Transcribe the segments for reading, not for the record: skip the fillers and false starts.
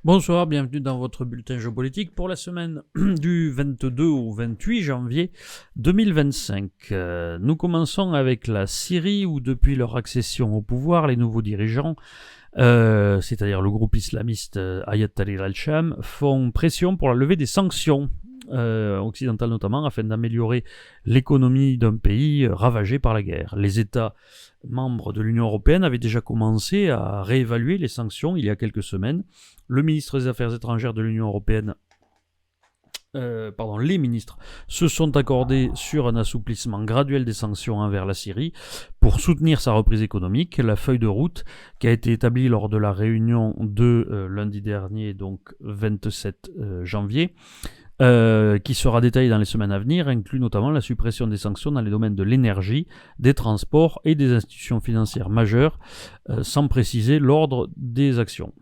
Bonsoir, bienvenue dans votre bulletin géopolitique pour la semaine du 22 au 28 janvier 2025. Nous commençons avec la Syrie où depuis leur accession au pouvoir, les nouveaux dirigeants, c'est-à-dire le groupe islamiste Hayat Tahrir al-Sham, font pression pour la levée des sanctions occidentales notamment afin d'améliorer l'économie d'un pays ravagé par la guerre. Les États membres de l'Union européenne avaient déjà commencé à réévaluer les sanctions il y a quelques semaines. Le ministre des Affaires étrangères de l'Union européenne, les ministres se sont accordés sur un assouplissement graduel des sanctions envers la Syrie pour soutenir sa reprise économique. La feuille de route qui a été établie lors de la réunion de lundi dernier, donc 27 janvier, qui sera détaillée dans les semaines à venir, inclut notamment la suppression des sanctions dans les domaines de l'énergie, des transports et des institutions financières majeures, sans préciser l'ordre des actions.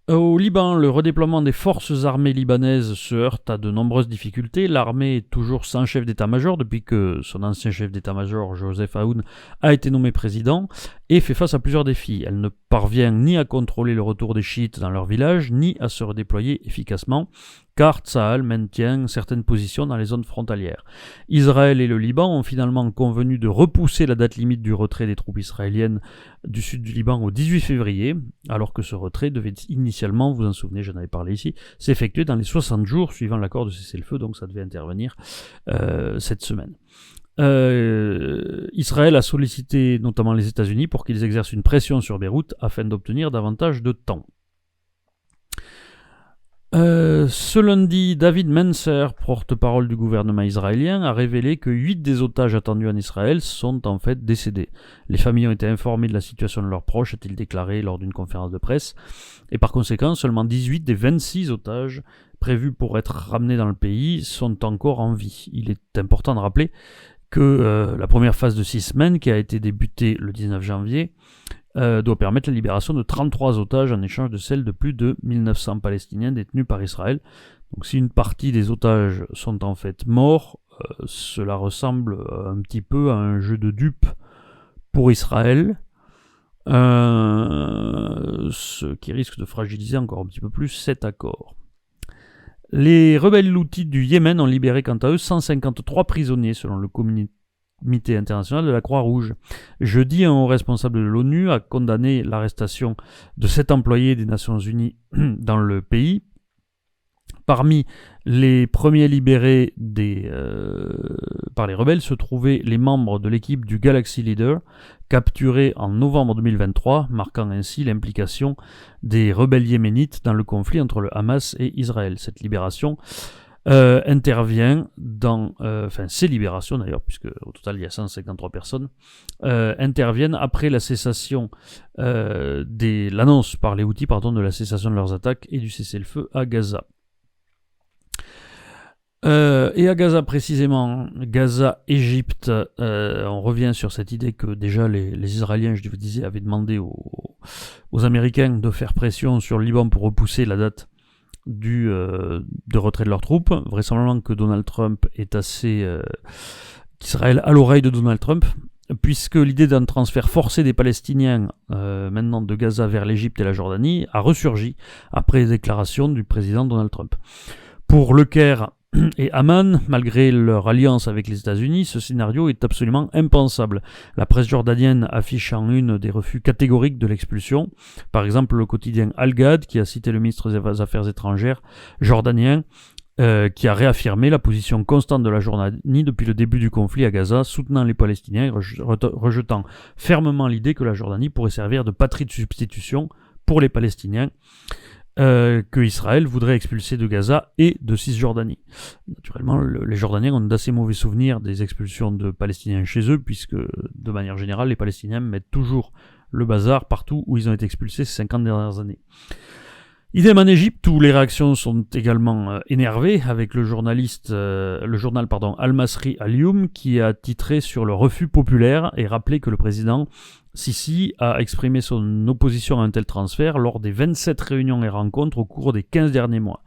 Au Liban, le redéploiement des forces armées libanaises se heurte à de nombreuses difficultés. L'armée est toujours sans chef d'état-major depuis que son ancien chef d'état-major, Joseph Aoun, a été nommé président et fait face à plusieurs défis. Elle ne parvient ni à contrôler le retour des chiites dans leur village, ni à se redéployer efficacement, car Tsahal maintient certaines positions dans les zones frontalières. Israël et le Liban ont finalement convenu de repousser la date limite du retrait des troupes israéliennes du sud du Liban au 18 février, alors que ce retrait devait initialement, vous en souvenez, j'en avais parlé ici, s'effectuer dans les 60 jours suivant l'accord de cessez-le-feu, donc ça devait intervenir cette semaine. Israël a sollicité notamment les États-Unis pour qu'ils exercent une pression sur Beyrouth afin d'obtenir davantage de temps. Ce lundi, David Mencer, porte-parole du gouvernement israélien, a révélé que 8 des otages attendus en Israël sont en fait décédés. Les familles ont été informées de la situation de leurs proches, a-t-il déclaré lors d'une conférence de presse, et par conséquent, seulement 18 des 26 otages prévus pour être ramenés dans le pays sont encore en vie. Il est important de rappeler que la première phase de 6 semaines, qui a été débutée le 19 janvier, doit permettre la libération de 33 otages en échange de celle de plus de 1900 Palestiniens détenus par Israël. Donc si une partie des otages sont en fait morts, cela ressemble un petit peu à un jeu de dupes pour Israël, ce qui risque de fragiliser encore un petit peu plus cet accord. Les rebelles houthis du Yémen ont libéré quant à eux 153 prisonniers selon le comité international de la Croix-Rouge. Jeudi, un haut responsable de l'ONU a condamné l'arrestation de 7 employés des Nations Unies dans le pays. Parmi les premiers libérés par les rebelles se trouvaient les membres de l'équipe du Galaxy Leader, capturés en novembre 2023, marquant ainsi l'implication des rebelles yéménites dans le conflit entre le Hamas et Israël. Cette libération intervient ces libérations d'ailleurs, puisque au total il y a 153 personnes, interviennent après la cessation l'annonce par les Houthis de la cessation de leurs attaques et du cessez-le-feu à Gaza. Et à Gaza précisément, Gaza-Égypte, on revient sur cette idée que déjà les Israéliens, je vous disais, avaient demandé aux Américains de faire pression sur le Liban pour repousser la date de retrait de leurs troupes. Vraisemblablement que Donald Trump est qu'Israël à l'oreille de Donald Trump, puisque l'idée d'un transfert forcé des Palestiniens maintenant de Gaza vers l'Égypte et la Jordanie a ressurgi après les déclarations du président Donald Trump. Pour Le Caire et Amman, malgré leur alliance avec les États-Unis, ce scénario est absolument impensable. La presse jordanienne affiche en une des refus catégoriques de l'expulsion. Par exemple, le quotidien Al-Ghad, qui a cité le ministre des Affaires étrangères jordanien, qui a réaffirmé la position constante de la Jordanie depuis le début du conflit à Gaza, soutenant les Palestiniens et rejetant fermement l'idée que la Jordanie pourrait servir de patrie de substitution pour les Palestiniens que Israël voudrait expulser de Gaza et de Cisjordanie. Naturellement, les Jordaniens ont d'assez mauvais souvenirs des expulsions de Palestiniens chez eux, puisque, de manière générale, les Palestiniens mettent toujours le bazar partout où ils ont été expulsés ces 50 dernières années. Idem en Égypte, où les réactions sont également énervées, avec le journal Al-Masri Al-Youm, qui a titré sur le refus populaire et rappelé que le président Sisi a exprimé son opposition à un tel transfert lors des 27 réunions et rencontres au cours des 15 derniers mois.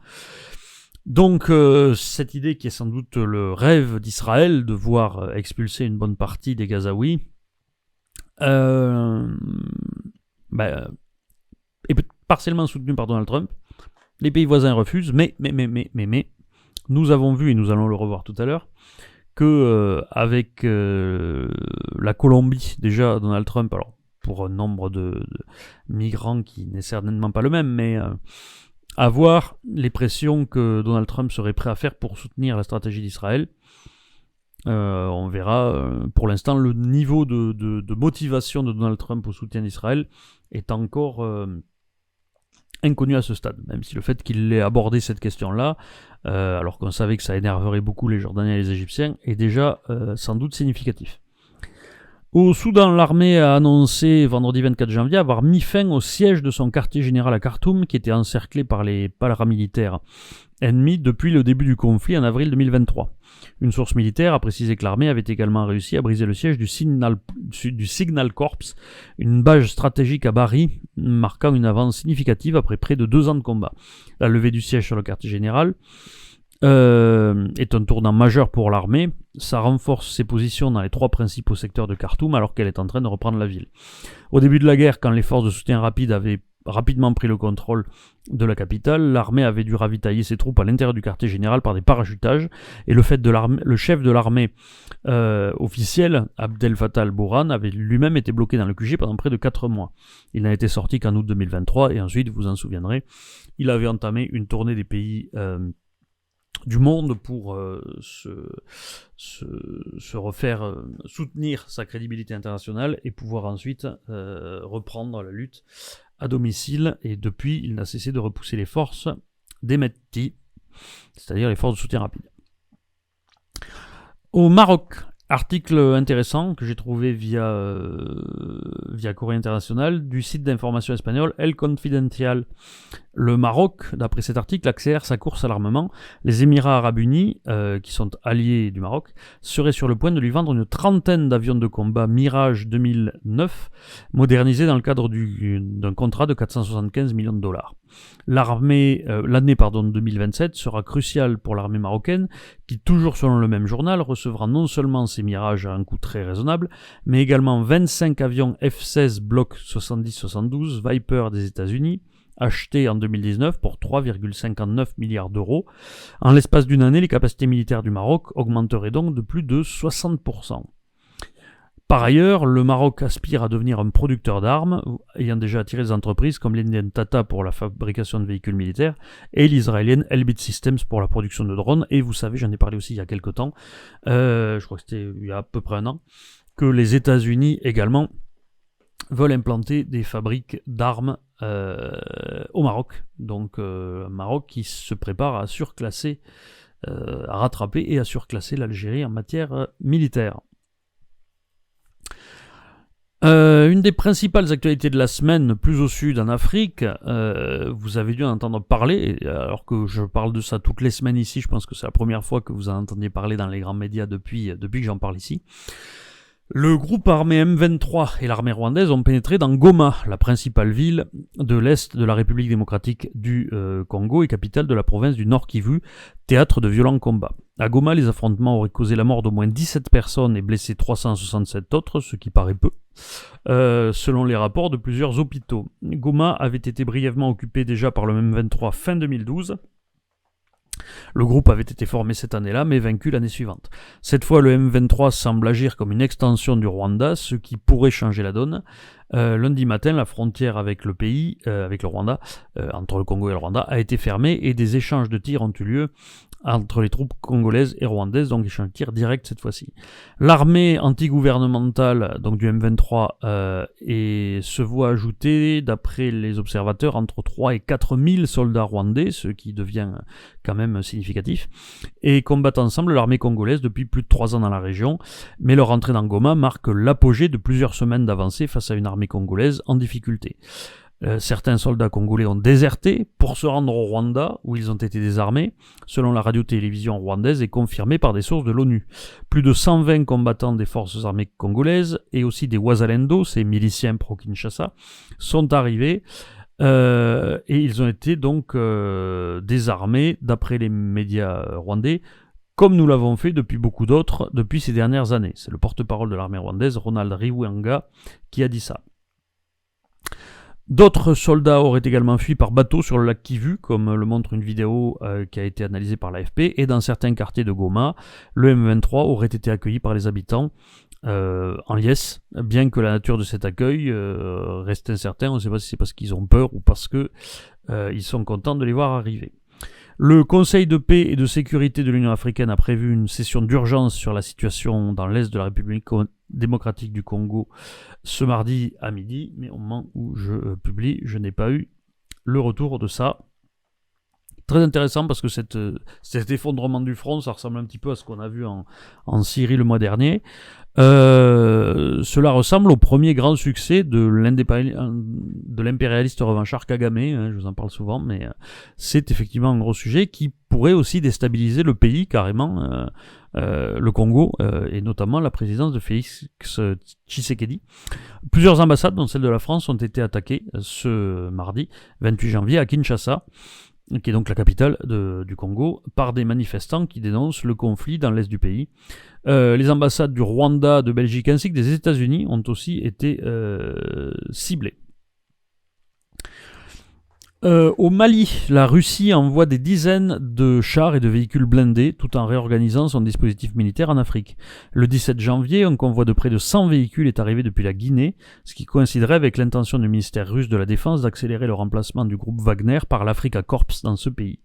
Donc cette idée qui est sans doute le rêve d'Israël de voir expulser une bonne partie des Gazaouis est partiellement soutenu par Donald Trump. Les pays voisins refusent, mais, nous avons vu, et nous allons le revoir tout à l'heure, que avec la Colombie, déjà Donald Trump, alors pour un nombre de migrants qui n'est certainement pas le même, mais à voir les pressions que Donald Trump serait prêt à faire pour soutenir la stratégie d'Israël. On verra, pour l'instant, le niveau de motivation de Donald Trump au soutien d'Israël est encore inconnu à ce stade, même si le fait qu'il ait abordé cette question-là, alors qu'on savait que ça énerverait beaucoup les Jordaniens et les Égyptiens, est déjà sans doute significatif. Au Soudan, l'armée a annoncé vendredi 24 janvier avoir mis fin au siège de son quartier général à Khartoum, qui était encerclé par les paramilitaires ennemis depuis le début du conflit en avril 2023. Une source militaire a précisé que l'armée avait également réussi à briser le siège du Signal Corps, une base stratégique à Bari, marquant une avance significative après près de 2 ans de combat. La levée du siège sur le quartier général est un tournant majeur pour l'armée. Ça renforce ses positions dans les 3 principaux secteurs de Khartoum alors qu'elle est en train de reprendre la ville. Au début de la guerre, quand les forces de soutien rapide avaient rapidement pris le contrôle de la capitale, l'armée avait dû ravitailler ses troupes à l'intérieur du quartier général par des parachutages, et le chef de l'armée officiel, Abdel Fattah al-Burhan, avait lui-même été bloqué dans le QG pendant près de 4 mois. Il n'a été sorti qu'en août 2023, et ensuite, vous vous en souviendrez, il avait entamé une tournée des pays du monde pour se refaire soutenir sa crédibilité internationale et pouvoir ensuite reprendre la lutte à domicile, et depuis il n'a cessé de repousser les forces des Métis, c'est-à-dire les forces de soutien rapide. Au Maroc, article intéressant que j'ai trouvé via Courrier International du site d'information espagnol El Confidencial. Le Maroc, d'après cet article, accélère sa course à l'armement. Les Émirats Arabes Unis, qui sont alliés du Maroc, seraient sur le point de lui vendre une 30aine d'avions de combat Mirage 2009, modernisés dans le cadre d'un contrat de 475 millions de dollars. L'année 2027 sera cruciale pour l'armée marocaine, qui, toujours selon le même journal, recevra non seulement ces Mirages à un coût très raisonnable, mais également 25 avions F-16 Block 70-72 Viper des États-Unis, achetés en 2019 pour 3,59 milliards d'euros. En l'espace d'une année, les capacités militaires du Maroc augmenteraient donc de plus de 60%. Par ailleurs, le Maroc aspire à devenir un producteur d'armes, ayant déjà attiré des entreprises comme l'indienne Tata pour la fabrication de véhicules militaires et l'israélienne Elbit Systems pour la production de drones. Et vous savez, j'en ai parlé aussi il y a quelques temps, je crois que c'était il y a à peu près un an, que les États-Unis également veulent implanter des fabriques d'armes au Maroc. Donc un Maroc qui se prépare à surclasser, à rattraper et à surclasser l'Algérie en matière militaire. Une des principales actualités de la semaine, plus au sud, en Afrique, vous avez dû en entendre parler, alors que je parle de ça toutes les semaines ici, je pense que c'est la première fois que vous en entendez parler dans les grands médias depuis que j'en parle ici. Le groupe armé M23 et l'armée rwandaise ont pénétré dans Goma, la principale ville de l'Est de la République démocratique du Congo et capitale de la province du Nord Kivu, théâtre de violents combats. À Goma, les affrontements auraient causé la mort d'au moins 17 personnes et blessé 367 autres, ce qui paraît peu, selon les rapports de plusieurs hôpitaux. Goma avait été brièvement occupé déjà par le M23 fin 2012. Le groupe avait été formé cette année-là, mais vaincu l'année suivante. Cette fois, le M23 semble agir comme une extension du Rwanda, ce qui pourrait changer la donne. Lundi matin, la frontière avec le pays, avec le Rwanda, entre le Congo et le Rwanda, a été fermée et des échanges de tirs ont eu lieu entre les troupes congolaises et rwandaises, donc échange de tirs direct cette fois-ci. L'armée antigouvernementale, donc du M23, se voit ajouter, d'après les observateurs, entre 3 et 4 000 soldats rwandais, ce qui devient quand même significatif, et combattent ensemble l'armée congolaise depuis plus de 3 ans dans la région, mais leur entrée dans Goma marque l'apogée de plusieurs semaines d'avancée face à une armée congolaise en difficulté. Certains soldats congolais ont déserté pour se rendre au Rwanda, où ils ont été désarmés, selon la radio-télévision rwandaise et confirmé par des sources de l'ONU. Plus de 120 combattants des forces armées congolaises et aussi des Wazalendo, ces miliciens pro-Kinshasa, sont arrivés et ils ont été donc désarmés, d'après les médias rwandais, comme nous l'avons fait depuis beaucoup d'autres depuis ces dernières années. C'est le porte-parole de l'armée rwandaise, Ronald Riwanga, qui a dit ça. D'autres soldats auraient également fui par bateau sur le lac Kivu, comme le montre une vidéo qui a été analysée par l'AFP, et dans certains quartiers de Goma, le M23 aurait été accueilli par les habitants en liesse, bien que la nature de cet accueil reste incertaine. On ne sait pas si c'est parce qu'ils ont peur ou parce que ils sont contents de les voir arriver. Le Conseil de paix et de sécurité de l'Union africaine a prévu une session d'urgence sur la situation dans l'est de la République démocratique du Congo ce mardi à midi, mais au moment où je publie, je n'ai pas eu le retour de ça. Très intéressant parce que cet effondrement du front, ça ressemble un petit peu à ce qu'on a vu en Syrie le mois dernier. Cela ressemble au premier grand succès de l'impérialiste revanchard Kagame, hein, je vous en parle souvent, mais c'est effectivement un gros sujet qui pourrait aussi déstabiliser le pays carrément, le Congo, et notamment la présidence de Félix Tshisekedi. Plusieurs ambassades, dont celle de la France, ont été attaquées ce mardi 28 janvier à Kinshasa, qui est donc la capitale du Congo, par des manifestants qui dénoncent le conflit dans l'est du pays. Les ambassades du Rwanda, de Belgique ainsi que des États-Unis ont aussi été ciblées. Au Mali, la Russie envoie des dizaines de chars et de véhicules blindés tout en réorganisant son dispositif militaire en Afrique. Le 17 janvier, un convoi de près de 100 véhicules est arrivé depuis la Guinée, ce qui coïnciderait avec l'intention du ministère russe de la Défense d'accélérer le remplacement du groupe Wagner par l'Africa Corps dans ce pays.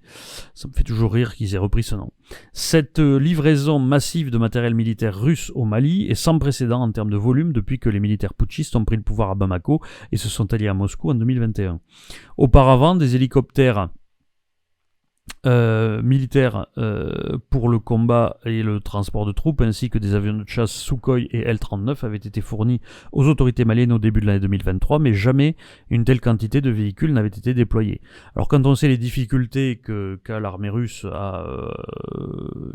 Ça me fait toujours rire qu'ils aient repris ce nom. Cette livraison massive de matériel militaire russe au Mali est sans précédent en termes de volume depuis que les militaires putschistes ont pris le pouvoir à Bamako et se sont alliés à Moscou en 2021. Auparavant, des hélicoptères militaires pour le combat et le transport de troupes, ainsi que des avions de chasse Sukhoi et L-39 avaient été fournis aux autorités maliennes au début de l'année 2023, mais jamais une telle quantité de véhicules n'avait été déployée. Alors quand on sait les difficultés qu'a l'armée russe à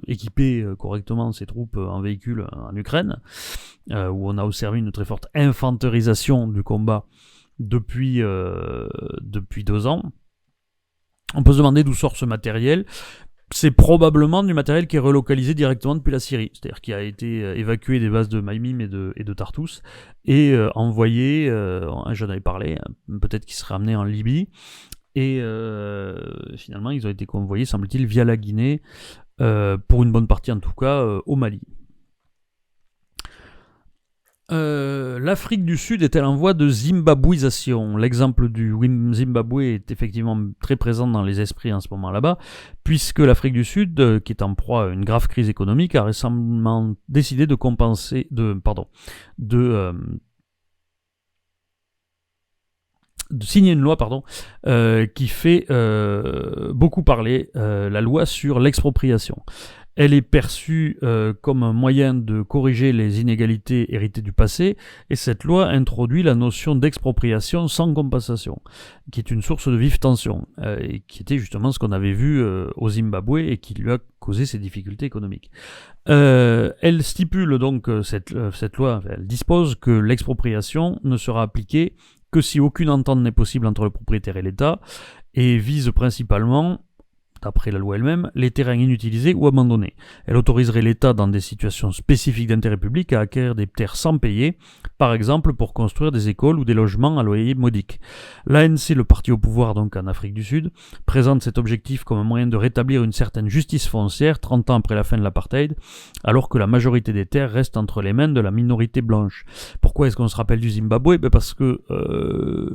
équiper correctement ses troupes en véhicules en Ukraine, où on a observé une très forte infanterisation du combat depuis 2 ans, on peut se demander d'où sort ce matériel. C'est probablement du matériel qui est relocalisé directement depuis la Syrie, c'est-à-dire qui a été évacué des bases de Maïmim et de Tartous et envoyé, j'en avais parlé, peut-être qu'il serait amené en Libye, et finalement ils ont été convoyés, semble-t-il, via la Guinée, pour une bonne partie en tout cas, au Mali. L'Afrique du Sud est-elle en voie de zimbabwisation ? L'exemple du Zimbabwe est effectivement très présent dans les esprits en ce moment là-bas, puisque l'Afrique du Sud, qui est en proie à une grave crise économique, a récemment décidé de signer une loi qui fait beaucoup parler, la loi sur l'expropriation. Elle est perçue comme un moyen de corriger les inégalités héritées du passé, et cette loi introduit la notion d'expropriation sans compensation, qui est une source de vive tension, et qui était justement ce qu'on avait vu au Zimbabwe et qui lui a causé ces difficultés économiques. Elle stipule donc, cette loi, elle dispose que l'expropriation ne sera appliquée que si aucune entente n'est possible entre le propriétaire et l'État, et vise principalement, d'après la loi elle-même, les terrains inutilisés ou abandonnés. Elle autoriserait l'État, dans des situations spécifiques d'intérêt public, à acquérir des terres sans payer, par exemple pour construire des écoles ou des logements à loyer modique. L'ANC, le parti au pouvoir donc en Afrique du Sud, présente cet objectif comme un moyen de rétablir une certaine justice foncière 30 ans après la fin de l'apartheid, alors que la majorité des terres reste entre les mains de la minorité blanche. Pourquoi est-ce qu'on se rappelle du Zimbabwe ? Parce que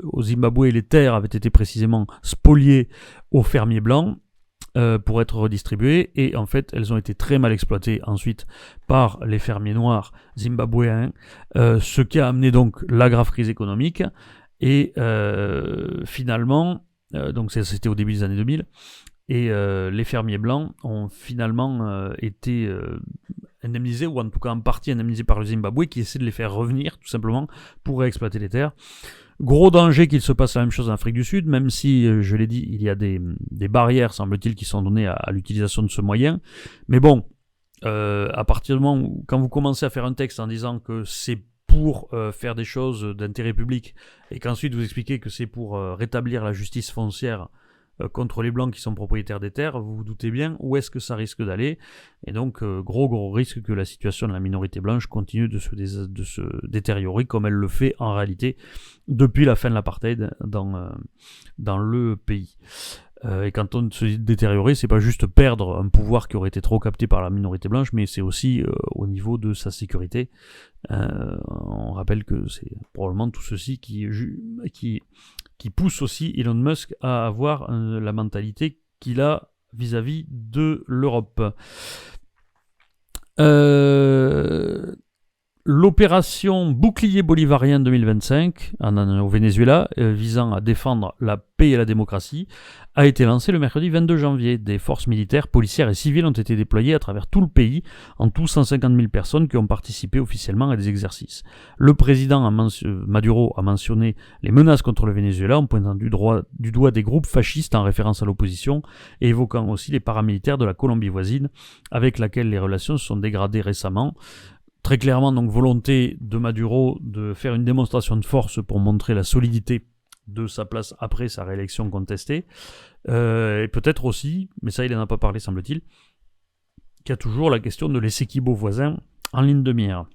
au Zimbabwe, les terres avaient été précisément spoliées aux fermiers blancs, pour être redistribuées, et en fait elles ont été très mal exploitées ensuite par les fermiers noirs zimbabwéens, ce qui a amené donc la grave crise économique, et finalement, donc c'était au début des années 2000, et les fermiers blancs ont finalement été indemnisés, ou en tout cas en partie indemnisés par le Zimbabwe, qui essaie de les faire revenir tout simplement pour réexploiter les terres. Gros danger qu'il se passe la même chose en Afrique du Sud, même si, je l'ai dit, il y a des barrières, semble-t-il, qui sont données à l'utilisation de ce moyen. Mais bon, à partir du moment où, quand vous commencez à faire un texte en disant que c'est pour faire des choses d'intérêt public, et qu'ensuite vous expliquez que c'est pour rétablir la justice foncière contre les Blancs qui sont propriétaires des terres, vous vous doutez bien où est-ce que ça risque d'aller. Et donc, gros risque que la situation de la minorité blanche continue de se détériorer comme elle le fait en réalité depuis la fin de l'apartheid dans le pays. Et quand on se dit détériorer, c'est pas juste perdre un pouvoir qui aurait été trop capté par la minorité blanche, mais c'est aussi au niveau de sa sécurité. On rappelle que c'est probablement tout ceci qui pousse aussi Elon Musk à avoir la mentalité qu'il a vis-à-vis de l'Europe. L'opération Bouclier Bolivarien 2025 au Venezuela, visant à défendre la paix et la démocratie, a été lancée le mercredi 22 janvier. Des forces militaires, policières et civiles ont été déployées à travers tout le pays, en tout 150 000 personnes qui ont participé officiellement à des exercices. Le président Maduro a mentionné les menaces contre le Venezuela en pointant du doigt des groupes fascistes en référence à l'opposition et évoquant aussi les paramilitaires de la Colombie voisine, avec laquelle les relations se sont dégradées récemment. Très clairement, donc, volonté de Maduro de faire une démonstration de force pour montrer la solidité de sa place après sa réélection contestée. Et peut-être aussi, mais ça il n'en a pas parlé semble-t-il, qu'il y a toujours la question de l'Essequibo voisin en ligne de mire.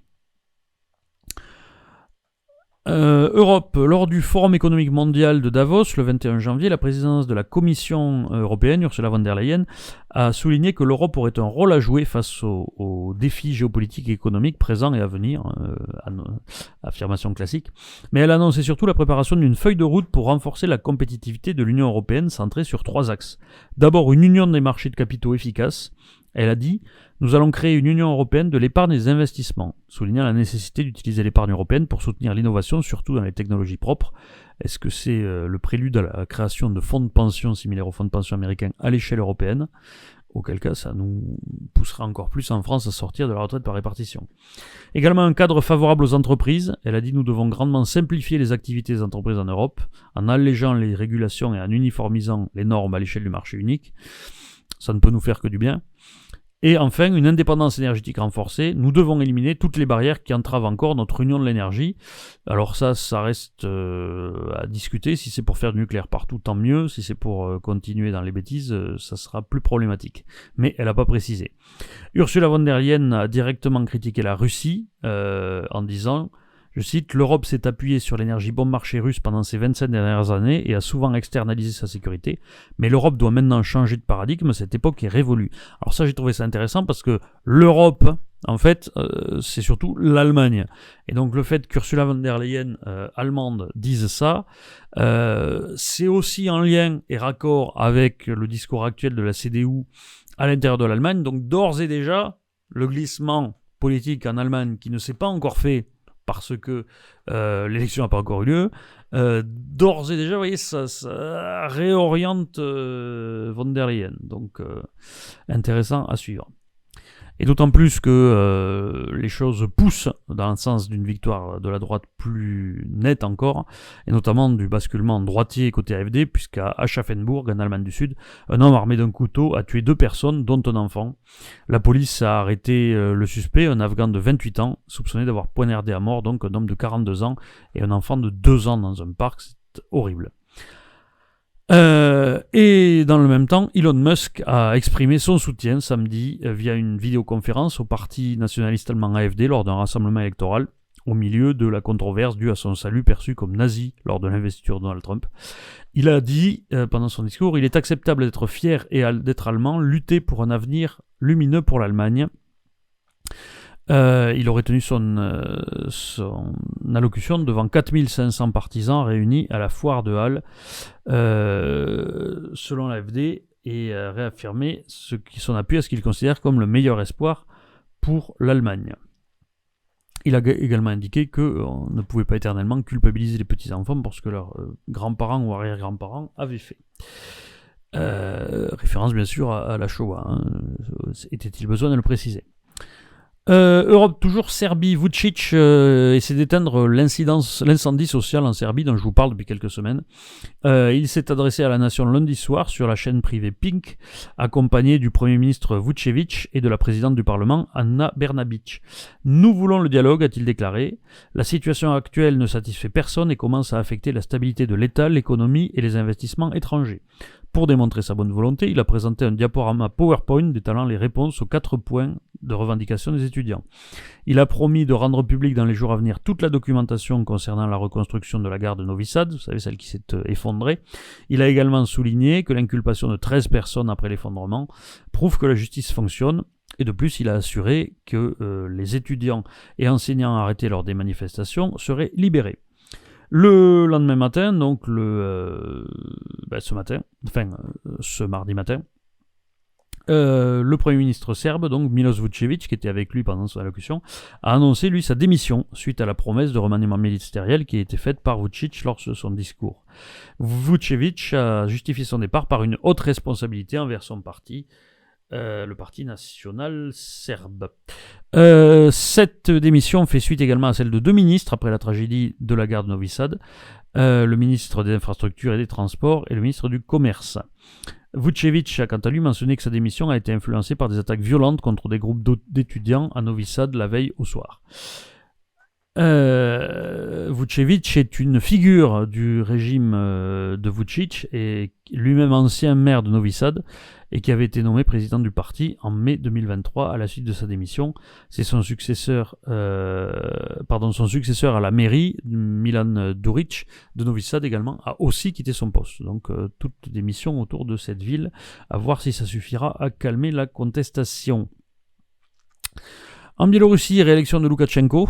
Europe, lors du Forum économique mondial de Davos, le 21 janvier, la présidence de la Commission européenne, Ursula von der Leyen, a souligné que l'Europe aurait un rôle à jouer face aux défis géopolitiques et économiques présents et à venir, affirmation classique. Mais elle a annoncé surtout la préparation d'une feuille de route pour renforcer la compétitivité de l'Union européenne centrée sur 3 axes. D'abord, une union des marchés de capitaux efficace. Elle a dit « Nous allons créer une Union européenne de l'épargne et des investissements », soulignant la nécessité d'utiliser l'épargne européenne pour soutenir l'innovation, surtout dans les technologies propres. Est-ce que c'est le prélude à la création de fonds de pension similaires aux fonds de pension américains à l'échelle européenne ? Auquel cas, ça nous poussera encore plus en France à sortir de la retraite par répartition. Également un cadre favorable aux entreprises. Elle a dit « Nous devons grandement simplifier les activités des entreprises en Europe, en allégeant les régulations et en uniformisant les normes à l'échelle du marché unique. Ça ne peut nous faire que du bien. » Et enfin, une indépendance énergétique renforcée. Nous devons éliminer toutes les barrières qui entravent encore notre union de l'énergie. Alors ça reste à discuter. Si c'est pour faire du nucléaire partout, tant mieux. Si c'est pour continuer dans les bêtises, ça sera plus problématique. Mais elle n'a pas précisé. Ursula von der Leyen a directement critiqué la Russie en disant... Je cite, « L'Europe s'est appuyée sur l'énergie bon marché russe pendant ces 25 dernières années et a souvent externalisé sa sécurité, mais l'Europe doit maintenant changer de paradigme, cette époque est révolue. » Alors ça, j'ai trouvé ça intéressant parce que l'Europe, en fait, c'est surtout l'Allemagne. Et donc le fait qu'Ursula von der Leyen, allemande, dise ça, c'est aussi en lien et raccord avec le discours actuel de la CDU à l'intérieur de l'Allemagne. Donc d'ores et déjà, le glissement politique en Allemagne qui ne s'est pas encore fait parce que l'élection n'a pas encore eu lieu, d'ores et déjà, vous voyez, ça réoriente von der Leyen. Donc, intéressant à suivre. Et d'autant plus que les choses poussent dans le sens d'une victoire de la droite plus nette encore, et notamment du basculement droitier côté AfD, puisqu'à Aschaffenburg, en Allemagne du Sud, un homme armé d'un couteau a tué 2 personnes, dont un enfant. La police a arrêté le suspect, un Afghan de 28 ans, soupçonné d'avoir poignardé à mort, donc un homme de 42 ans et un enfant de 2 ans dans un parc. C'est horrible. Et dans le même temps, Elon Musk a exprimé son soutien samedi via une vidéoconférence au parti nationaliste allemand AfD lors d'un rassemblement électoral au milieu de la controverse due à son salut perçu comme nazi lors de l'investiture de Donald Trump. Il a dit pendant son discours « Il est acceptable d'être fier et d'être allemand, lutter pour un avenir lumineux pour l'Allemagne ». Il aurait tenu son allocution devant 4500 partisans réunis à la foire de Halle, selon l'AfD, et réaffirmé son appui à ce qu'il considère comme le meilleur espoir pour l'Allemagne. Il a également indiqué qu'on ne pouvait pas éternellement culpabiliser les petits-enfants pour ce que leurs grands-parents ou arrière-grands-parents avaient fait. Référence bien sûr à la Shoah, hein. Était-il besoin de le préciser? Europe toujours, Serbie, Vučić essaie d'éteindre l'incendie social en Serbie dont je vous parle depuis quelques semaines. Il s'est adressé à la nation lundi soir sur la chaîne privée Pink, accompagné du Premier ministre Vučević et de la présidente du Parlement, Ana Brnabić. Nous voulons le dialogue, a-t-il déclaré. La situation actuelle ne satisfait personne et commence à affecter la stabilité de l'État, l'économie et les investissements étrangers. Pour démontrer sa bonne volonté, il a présenté un diaporama PowerPoint détaillant les réponses aux 4 points de revendication des étudiants. Il a promis de rendre public dans les jours à venir toute la documentation concernant la reconstruction de la gare de Novi Sad, vous savez, celle qui s'est effondrée. Il a également souligné que l'inculpation de 13 personnes après l'effondrement prouve que la justice fonctionne. Et de plus, il a assuré que les étudiants et enseignants arrêtés lors des manifestations seraient libérés. Le lendemain matin, donc ce mardi matin, le Premier ministre serbe, donc Miloš Vučević, qui était avec lui pendant son allocution, a annoncé lui sa démission suite à la promesse de remaniement ministériel qui a été faite par Vučić lors de son discours. Vučević a justifié son départ par une haute responsabilité envers son parti, le Parti national serbe. Cette démission fait suite également à celle de 2 ministres après la tragédie de la gare de Novi Sad, le ministre des Infrastructures et des Transports et le ministre du Commerce. Vučević a quant à lui mentionné que sa démission a été influencée par des attaques violentes contre des groupes d'étudiants à Novi Sad la veille au soir. Vučević est une figure du régime de Vučić et lui-même ancien maire de Novi Sad et qui avait été nommé président du parti en mai 2023 à la suite de sa démission. C'est son successeur à la mairie, Milan Đurić de Novi Sad également, a aussi quitté son poste. Donc toute démission autour de cette ville, à voir si ça suffira à calmer la contestation. En Biélorussie, réélection de Loukachenko.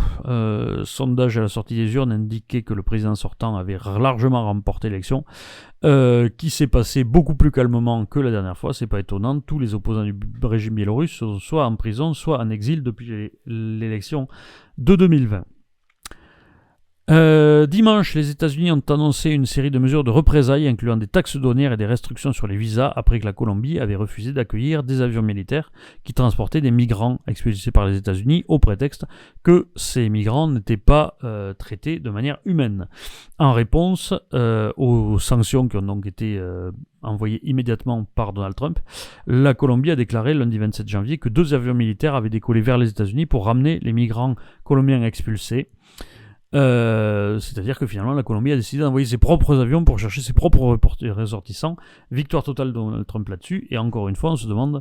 Sondage à la sortie des urnes indiquait que le président sortant avait largement remporté l'élection, qui s'est passé beaucoup plus calmement que la dernière fois. C'est pas étonnant. Tous les opposants du régime biélorusse sont soit en prison, soit en exil depuis l'élection de 2020. Dimanche, les États-Unis ont annoncé une série de mesures de représailles incluant des taxes douanières et des restrictions sur les visas après que la Colombie avait refusé d'accueillir des avions militaires qui transportaient des migrants expulsés par les États-Unis au prétexte que ces migrants n'étaient pas traités de manière humaine. En réponse aux sanctions qui ont donc été envoyées immédiatement par Donald Trump, la Colombie a déclaré lundi 27 janvier que 2 avions militaires avaient décollé vers les États-Unis pour ramener les migrants colombiens expulsés. C'est-à-dire que finalement la Colombie a décidé d'envoyer ses propres avions pour chercher ses propres ressortissants. Victoire totale de Donald Trump là-dessus. Et encore une fois, on se demande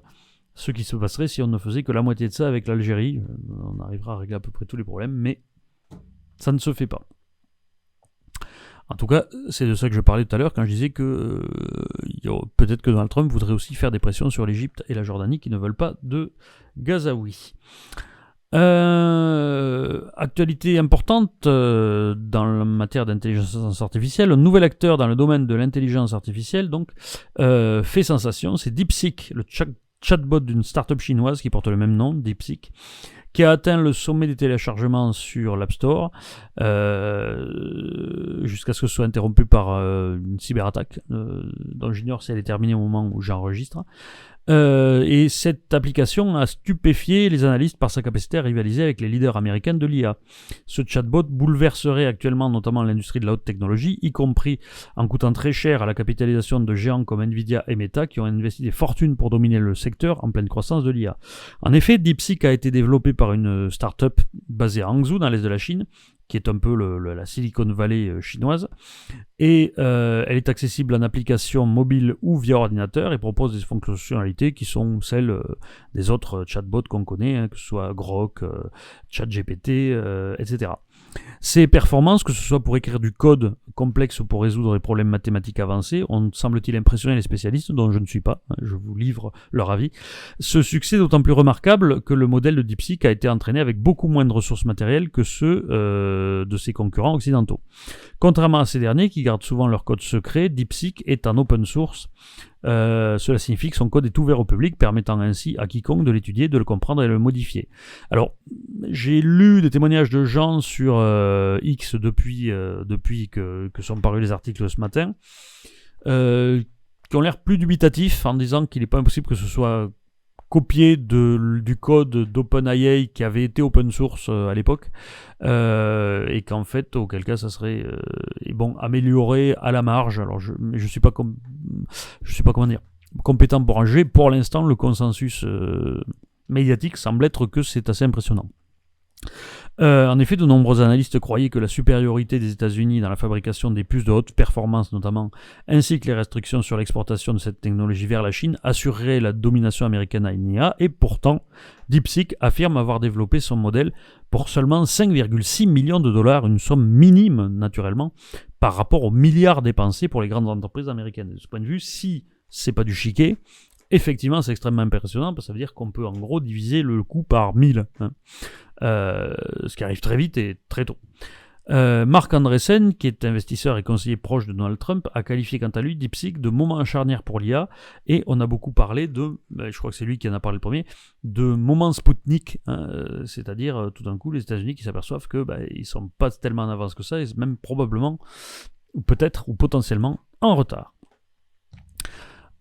ce qui se passerait si on ne faisait que la moitié de ça avec l'Algérie. On arrivera à régler à peu près tous les problèmes, mais ça ne se fait pas. En tout cas, c'est de ça que je parlais tout à l'heure quand je disais que peut-être que Donald Trump voudrait aussi faire des pressions sur l'Égypte et la Jordanie qui ne veulent pas de Gazaouis. Actualité importante dans la matière d'intelligence artificielle, un nouvel acteur dans le domaine de l'intelligence artificielle fait sensation, c'est DeepSeek, le chatbot d'une start-up chinoise qui porte le même nom, DeepSeek, qui a atteint le sommet des téléchargements sur l'App Store jusqu'à ce que ce soit interrompu par une cyberattaque dont j'ignore si elle est terminée au moment où j'enregistre. Et cette application a stupéfié les analystes par sa capacité à rivaliser avec les leaders américains de l'IA. Ce chatbot bouleverserait actuellement notamment l'industrie de la haute technologie, y compris en coûtant très cher à la capitalisation de géants comme Nvidia et Meta qui ont investi des fortunes pour dominer le secteur en pleine croissance de l'IA. En effet, DeepSeek a été développé par une start-up basée à Hangzhou dans l'est de la Chine, qui est un peu la Silicon Valley chinoise, et elle est accessible en application mobile ou via ordinateur et propose des fonctionnalités qui sont celles des autres chatbots qu'on connaît, que ce soit Grok, ChatGPT, etc. Ces performances, que ce soit pour écrire du code complexe ou pour résoudre des problèmes mathématiques avancés, ont semble-t-il impressionné les spécialistes, dont je ne suis pas, je vous livre leur avis. Ce succès est d'autant plus remarquable que le modèle de DeepSeek a été entraîné avec beaucoup moins de ressources matérielles que ceux de ses concurrents occidentaux. Contrairement à ces derniers qui gardent souvent leur code secret, DeepSeek est en open source. Cela signifie que son code est ouvert au public, permettant ainsi à quiconque de l'étudier, de le comprendre et de le modifier. Alors, j'ai lu des témoignages de gens sur X depuis que sont parus les articles ce matin, qui ont l'air plus dubitatifs en disant qu'il n'est pas impossible que ce soit copié du code d'OpenAI qui avait été open source à l'époque, et qu'en fait, auquel cas, ça serait amélioré à la marge. Alors, je suis pas comment dire, compétent pour en juger. Pour l'instant, le consensus médiatique semble être que c'est assez impressionnant. En effet, de nombreux analystes croyaient que la supériorité des États-Unis dans la fabrication des puces de haute performance notamment, ainsi que les restrictions sur l'exportation de cette technologie vers la Chine, assureraient la domination américaine à l'IA, et pourtant, DeepSeek affirme avoir développé son modèle pour seulement 5,6 millions de dollars, une somme minime naturellement, par rapport aux milliards dépensés pour les grandes entreprises américaines. De ce point de vue, si c'est pas du chiquet, effectivement c'est extrêmement impressionnant, parce que ça veut dire qu'on peut en gros diviser le coût par 1000. Ce qui arrive très vite et très tôt. Marc Andreessen, qui est investisseur et conseiller proche de Donald Trump, a qualifié quant à lui DeepSeek de moment charnière pour l'IA, et on a beaucoup parlé de, je crois que c'est lui qui en a parlé le premier, de moment Spoutnik, c'est-à-dire tout d'un coup les États-Unis qui s'aperçoivent que ils sont pas tellement en avance que ça, et même probablement, ou peut-être, ou potentiellement en retard.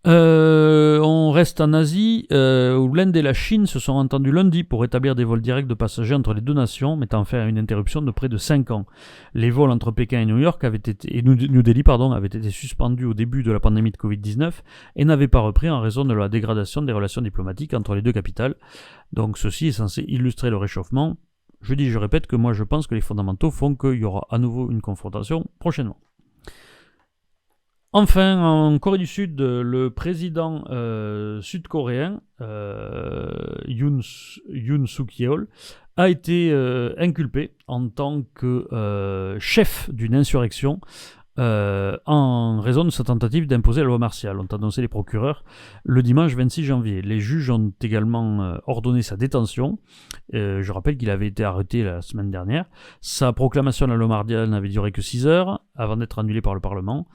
On reste en Asie, où l'Inde et la Chine se sont entendus lundi pour établir des vols directs de passagers entre les deux nations, mettant fin à une interruption de près de 5 ans. Les vols entre Pékin et New York New Delhi avaient été suspendus au début de la pandémie de Covid-19 et n'avaient pas repris en raison de la dégradation des relations diplomatiques entre les deux capitales. Donc ceci est censé illustrer le réchauffement. Je répète que moi je pense que les fondamentaux font qu'il y aura à nouveau une confrontation prochainement. Enfin, en Corée du Sud, le président sud-coréen Yoon Suk-yeol a été inculpé en tant que chef d'une insurrection en raison de sa tentative d'imposer la loi martiale, ont annoncé les procureurs le dimanche 26 janvier. Les juges ont également ordonné sa détention. Je rappelle qu'il avait été arrêté la semaine dernière. Sa proclamation de la loi martiale n'avait duré que 6 heures avant d'être annulée par le Parlement.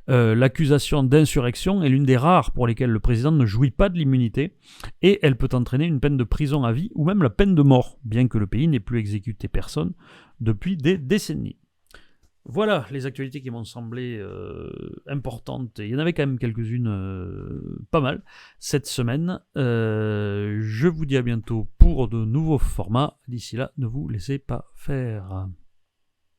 L'accusation d'insurrection est l'une des rares pour lesquelles le président ne jouit pas de l'immunité, et elle peut entraîner une peine de prison à vie ou même la peine de mort, bien que le pays n'ait plus exécuté personne depuis des décennies. Voilà les actualités qui m'ont semblé importantes. Il y en avait quand même quelques-unes pas mal cette semaine. Je vous dis à bientôt pour de nouveaux formats. D'ici là, ne vous laissez pas faire.